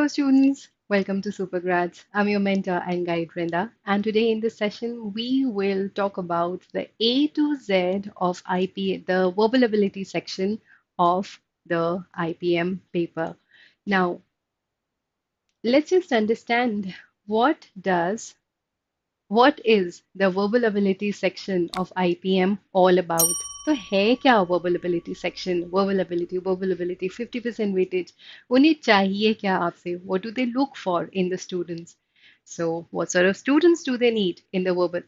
Hello, students. Welcome to SuperGrads. I'm your mentor and guide, Brenda. And today in this session, we will talk about the A to Z of the verbal ability section of the IPM paper. Now, let's just understand what is the verbal ability section of IPM all about? तो है क्या verbal ability section? Verbal ability, 50% weightage. उन्हें चाहिए क्या आपसे? What do they look for in the students? So, what sort of students do they need in the verbal?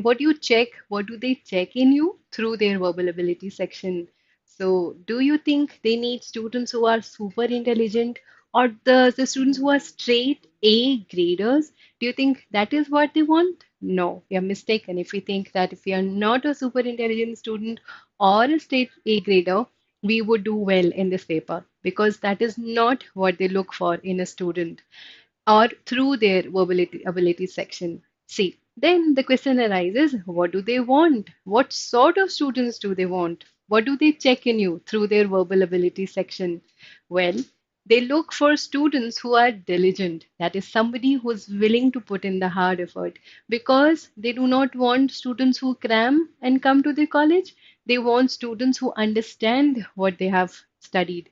What do you check? What do they check in you through their verbal ability section? So, do you think they need students who are super intelligent or the students who are straight A graders? Do you think that is what they want? No, you're mistaken if we think that if we are not a super intelligent student or a straight A grader, we would do well in this paper because that is not what they look for in a student or through their ability section. See, then the question arises, what do they want? What sort of students do they want? What do they check in you through their verbal ability section? Well, they look for students who are diligent. That is somebody who is willing to put in the hard effort because they do not want students who cram and come to the college. They want students who understand what they have studied,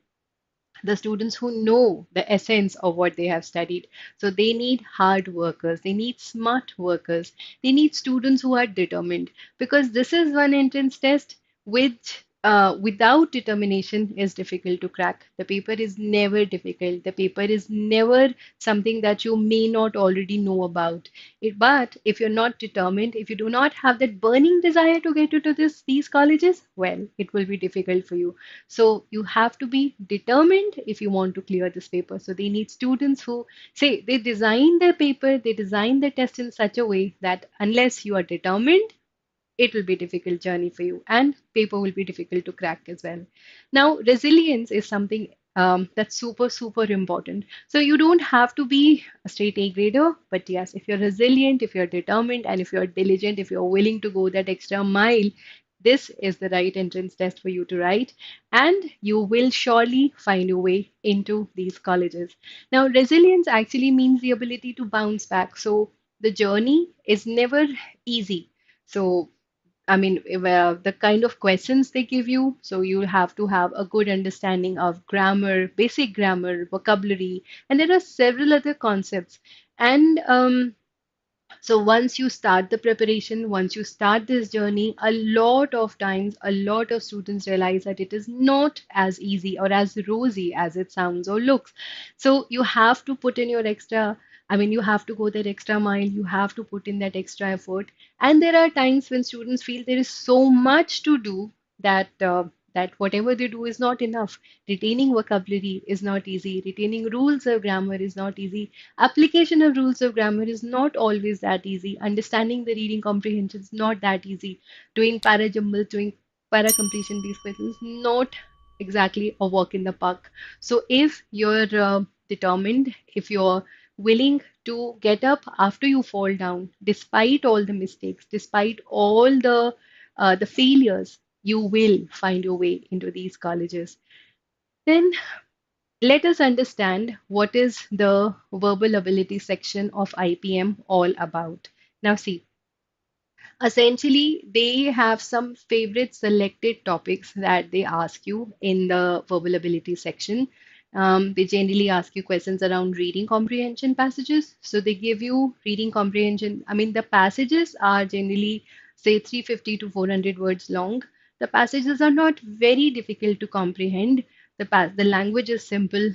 the students who know the essence of what they have studied. So they need hard workers, they need smart workers, they need students who are determined because this is one entrance test which without determination is difficult to crack. The paper is never difficult. The paper is never something that you may not already know about. But if you're not determined, if you do not have that burning desire to get into these colleges, well, it will be difficult for you. So you have to be determined if you want to clear this paper. So they need students who say they design their paper, they design the test in such a way that unless you are determined, it will be a difficult journey for you and paper will be difficult to crack as well. Now, resilience is something that's super important. So you don't have to be a straight A grader, but yes, if you're resilient, if you're determined, and if you're diligent, if you're willing to go that extra mile, this is the right entrance test for you to write, and you will surely find your way into these colleges. Now, resilience actually means the ability to bounce back. So the journey is never easy. So the kind of questions they give you, so you have to have a good understanding of grammar, basic grammar, vocabulary, and there are several other concepts. And so once you start the preparation, once you start this journey, a lot of times, a lot of students realize that it is not as easy or as rosy as it sounds or looks. So you have to put in your extra, you have to go that extra mile, you have to put in that extra effort. And there are times when students feel there is so much to do that whatever they do is not enough. Retaining vocabulary is not easy. Retaining rules of grammar is not easy. Application of rules of grammar is not always that easy. Understanding the reading comprehension is not that easy. Doing para jumble, doing para completion based questions, not exactly a walk in the park. So if you're determined, if you're willing to get up after you fall down, despite all the mistakes, despite all the failures, you will find your way into these colleges. Then let us understand what is the verbal ability section of IPM all about. Now, see, essentially, they have some favorite selected topics that they ask you in the verbal ability section. They generally ask you questions around reading comprehension passages. So they give you reading comprehension. The passages are generally, say, 350 to 400 words long. The passages are not very difficult to comprehend. The language is simple.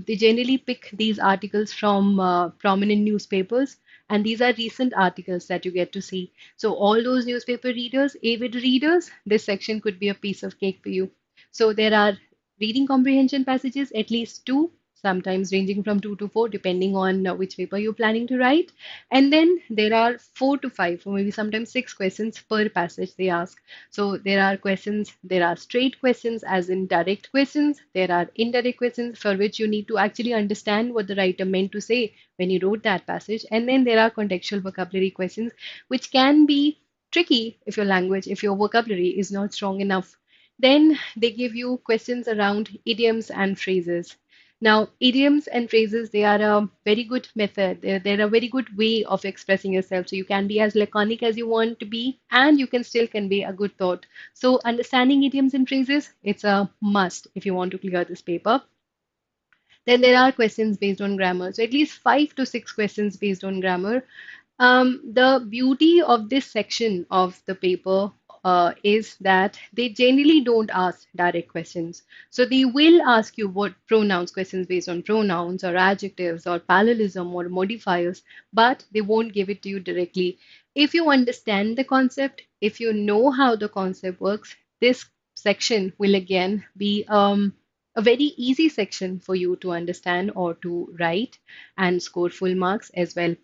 They generally pick these articles from prominent newspapers, and these are recent articles that you get to see. So all those newspaper readers, avid readers, this section could be a piece of cake for you. So there are reading comprehension passages, at least two, sometimes ranging from two to four, depending on which paper you're planning to write. And then there are four to five, or maybe sometimes six questions per passage they ask. So there are questions, there are straight questions, as in direct questions. There are indirect questions for which you need to actually understand what the writer meant to say when you wrote that passage. And then there are contextual vocabulary questions, which can be tricky if your language, if your vocabulary is not strong enough. Then they give you questions around idioms and phrases. Now, idioms and phrases, they are a very good method. They're a very good way of expressing yourself. So you can be as laconic as you want to be, and you can still convey a good thought. So understanding idioms and phrases, it's a must if you want to clear this paper. Then there are questions based on grammar. So at least 5 to 6 questions based on grammar. The beauty of this section of the paper is that they generally don't ask direct questions. So they will ask you what pronouns, questions based on pronouns or adjectives or parallelism or modifiers, but they won't give it to you directly. If you understand the concept, if you know how the concept works, this section will again be a very easy section for you to understand or to write and score full marks as well.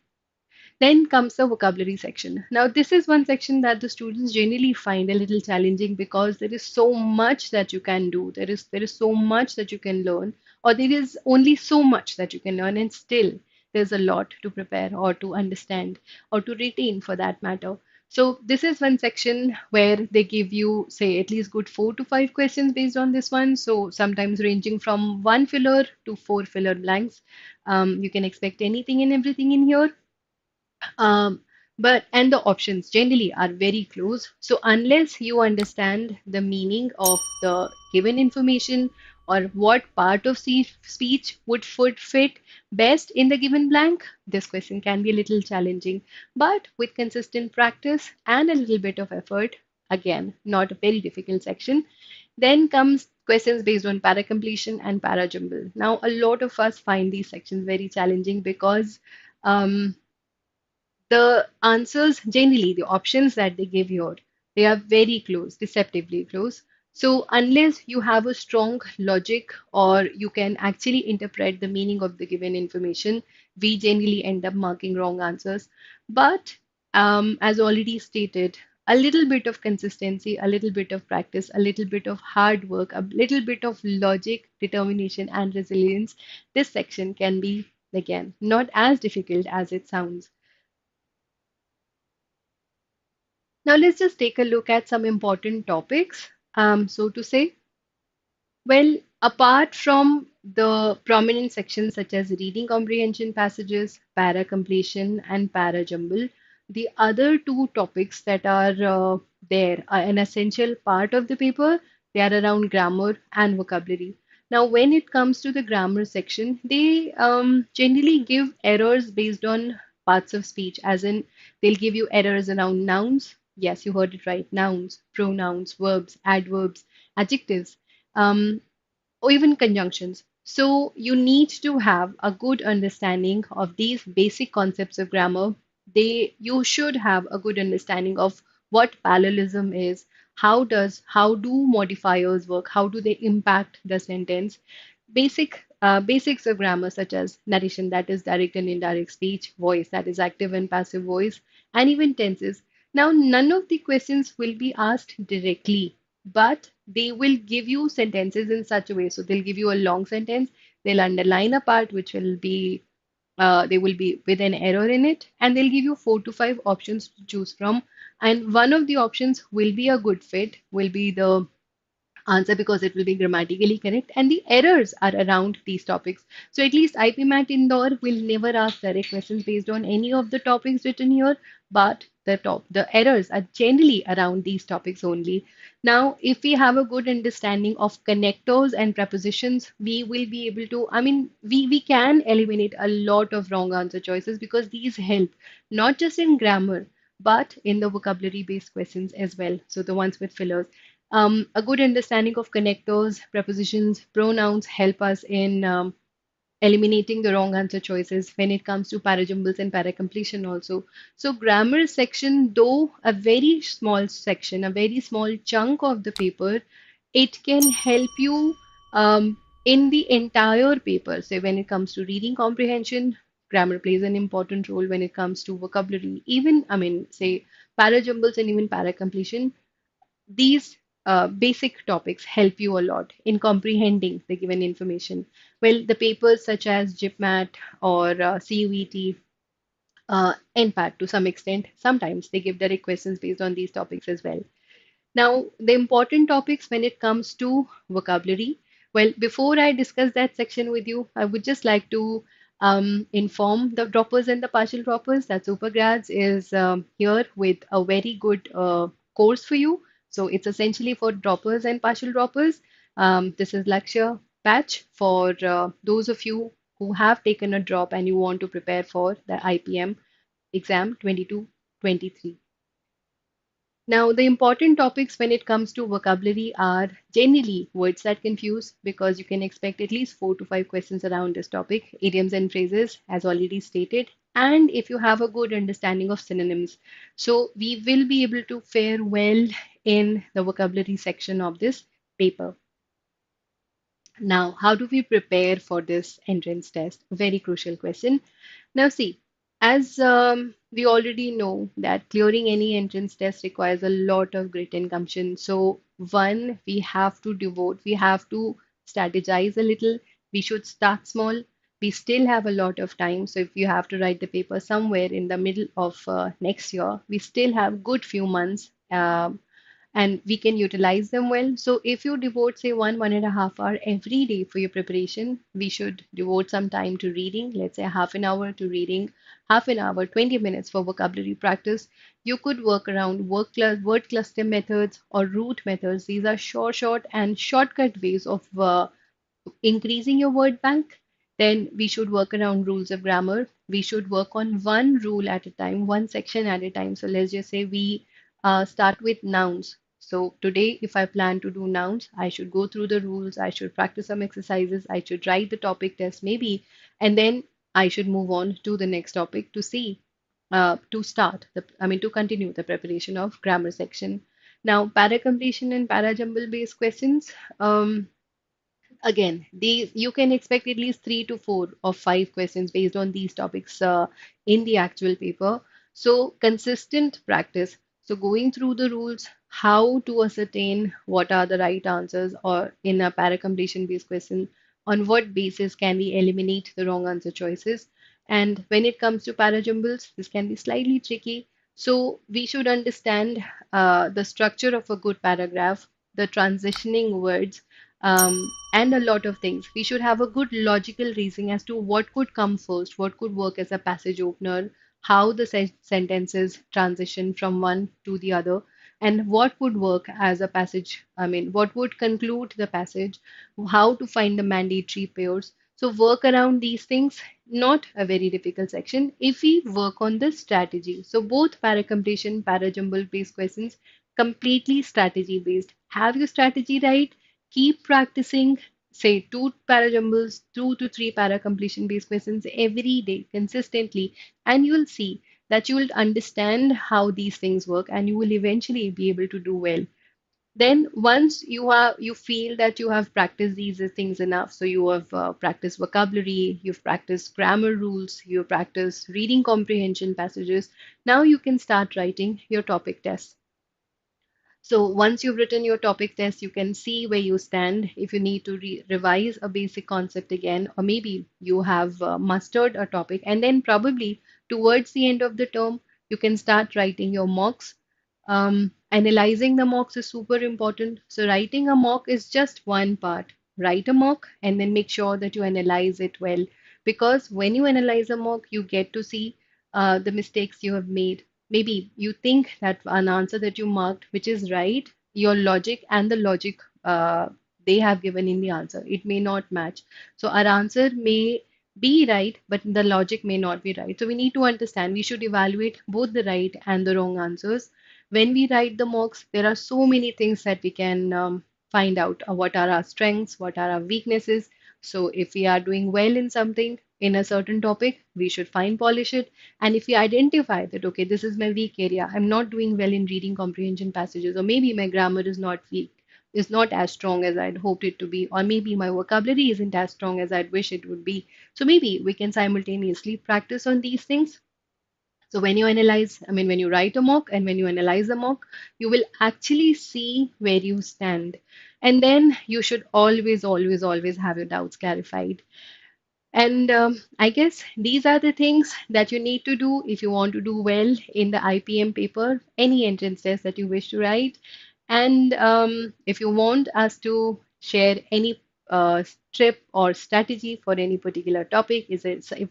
Then comes the vocabulary section. Now, this is one section that the students generally find a little challenging because there is so much that you can do. There is so much that you can learn, or there is only so much that you can learn, and still there's a lot to prepare or to understand or to retain for that matter. So this is one section where they give you, say, at least good 4 to 5 questions based on this one. So sometimes ranging from one filler to 4 filler blanks. You can expect anything and everything in here. Um, but and the options generally are very close. So unless you understand the meaning of the given information or what part of speech would fit best in the given blank, this question can be a little challenging. But with consistent practice and a little bit of effort, again, not a very difficult section. Then comes questions based on para completion and para jumble. Now, a lot of us find these sections very challenging because um, the answers, generally the options that they give here, they are very close, deceptively close. So unless you have a strong logic or you can actually interpret the meaning of the given information, we generally end up marking wrong answers. But as already stated, a little bit of consistency, a little bit of practice, a little bit of hard work, a little bit of logic, determination, and resilience, this section can be, again, not as difficult as it sounds. Now let's just take a look at some important topics. So to say, well, apart from the prominent sections such as reading comprehension passages, para completion, and para jumble, the other two topics that are there are an essential part of the paper. They are around grammar and vocabulary. Now, when it comes to the grammar section, they generally give errors based on parts of speech, as in they'll give you errors around nouns. Yes, you heard it right. Nouns, pronouns, verbs, adverbs, adjectives, um, or even conjunctions. So you need to have a good understanding of these basic concepts of grammar. You should have a good understanding of what parallelism is, how do modifiers work, how do they impact the sentence, basics of grammar such as narration, that is direct and indirect speech, voice, that is active and passive voice, and even tenses. Now, none of the questions will be asked directly, but they will give you sentences in such a way. So they'll give you a long sentence, they'll underline a part which will be they will be with an error in it, and they'll give you 4 to 5 options to choose from. And one of the options will be a good fit, will be the answer because it will be grammatically correct, and the errors are around these topics. So at least IPMAT Indore will never ask direct questions based on any of the topics written here, but the errors are generally around these topics only. Now, if we have a good understanding of connectors and prepositions, we will be able to, we can eliminate a lot of wrong answer choices because these help not just in grammar but in the vocabulary based questions as well. So the ones with fillers. A good understanding of connectors, prepositions, pronouns help us in eliminating the wrong answer choices when it comes to parajumbles and paracompletion also. So grammar section, though a very small section, a very small chunk of the paper, it can help you in the entire paper. So when it comes to reading comprehension, grammar plays an important role when it comes to vocabulary. Even, say parajumbles and even paracompletion, these basic topics help you a lot in comprehending the given information. Well, the papers such as IPMAT or CUET, NPAT to some extent, sometimes they give direct questions based on these topics as well. Now, the important topics when it comes to vocabulary. Well, before I discuss that section with you, I would just like to inform the droppers and the partial droppers that SuperGrads is here with a very good course for you. So it's essentially for droppers and partial droppers. This is lecture batch for those of you who have taken a drop and you want to prepare for the IPM exam 22-23. Now, the important topics when it comes to vocabulary are generally words that confuse because you can expect at least 4 to 5 questions around this topic, idioms and phrases, as already stated, and if you have a good understanding of synonyms. So, we will be able to fare well in the vocabulary section of this paper. Now, how do we prepare for this entrance test? Very crucial question. Now, see, as we already know that clearing any entrance test requires a lot of grit and gumption. So, one, we have to strategize a little. We should start small. We still have a lot of time. So, if you have to write the paper somewhere in the middle of next year, we still have good few months. And we can utilize them well. So if you devote, say, 1.5 hour every day for your preparation, we should devote some time to reading, let's say half an hour to reading, half an hour, 20 minutes for vocabulary practice. You could work around word cluster methods or root methods. These are short and shortcut ways of increasing your word bank. Then we should work around rules of grammar. We should work on one rule at a time, one section at a time. So let's just say we start with nouns. So today, if I plan to do nouns, I should go through the rules, I should practice some exercises, I should write the topic test maybe, and then I should move on to the next topic to see, to continue the preparation of grammar section. Now, para completion and para jumble based questions. Again, these you can expect at least 3 to 4 or 5 questions based on these topics in the actual paper. So consistent practice. So going through the rules, how to ascertain what are the right answers, or in a para completion based question, on what basis can we eliminate the wrong answer choices. And when it comes to para jumbles, this can be slightly tricky. So we should understand the structure of a good paragraph, the transitioning words, and a lot of things. We should have a good logical reasoning as to what could come first, what could work as a passage opener, how the sentences transition from one to the other, and what would work as a passage. What would conclude the passage, how to find the mandatory pairs. So, work around these things, not a very difficult section if we work on the strategy. So, both para completion, para jumble based questions, completely strategy based. Have your strategy right? Keep practicing, say, 2 para jumbles, 2 to 3 para completion based questions every day consistently, and you'll see that you will understand how these things work and you will eventually be able to do well. Then once you feel that you have practiced these things enough, so you have practiced vocabulary, you've practiced grammar rules, you've practiced reading comprehension passages, now you can start writing your topic test. So once you've written your topic test, you can see where you stand. If you need to revise a basic concept again, or maybe you have mastered a topic, and then probably towards the end of the term, you can start writing your mocks. Analyzing the mocks is super important. So writing a mock is just one part. Write a mock and then make sure that you analyze it well. Because when you analyze a mock, you get to see the mistakes you have made. Maybe you think that an answer that you marked, which is right, your logic and the logic they have given in the answer, it may not match. So our answer may be right, but the logic may not be right. So we need to understand, we should evaluate both the right and the wrong answers. When we write the mocks, there are so many things that we can find out. What are our strengths, what are our weaknesses. So if we are doing well in something, in a certain topic, we should fine polish it. And if we identify that, okay, this is my weak area, I'm not doing well in reading comprehension passages, or maybe my grammar is not weak, is not as strong as I'd hoped it to be, or maybe my vocabulary isn't as strong as I'd wish it would be. So maybe we can simultaneously practice on these things. So when you when you write a mock and when you analyze a mock, you will actually see where you stand. And then you should always have your doubts clarified. And I guess these are the things that you need to do if you want to do well in the IPM paper, any entrance test that you wish to write. And if you want us to share any trip or strategy for any particular topic. If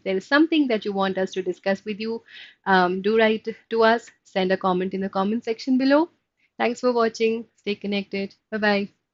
there is something that you want us to discuss with you, do write to us. Send a comment in the comment section below. Thanks for watching. Stay connected. Bye bye.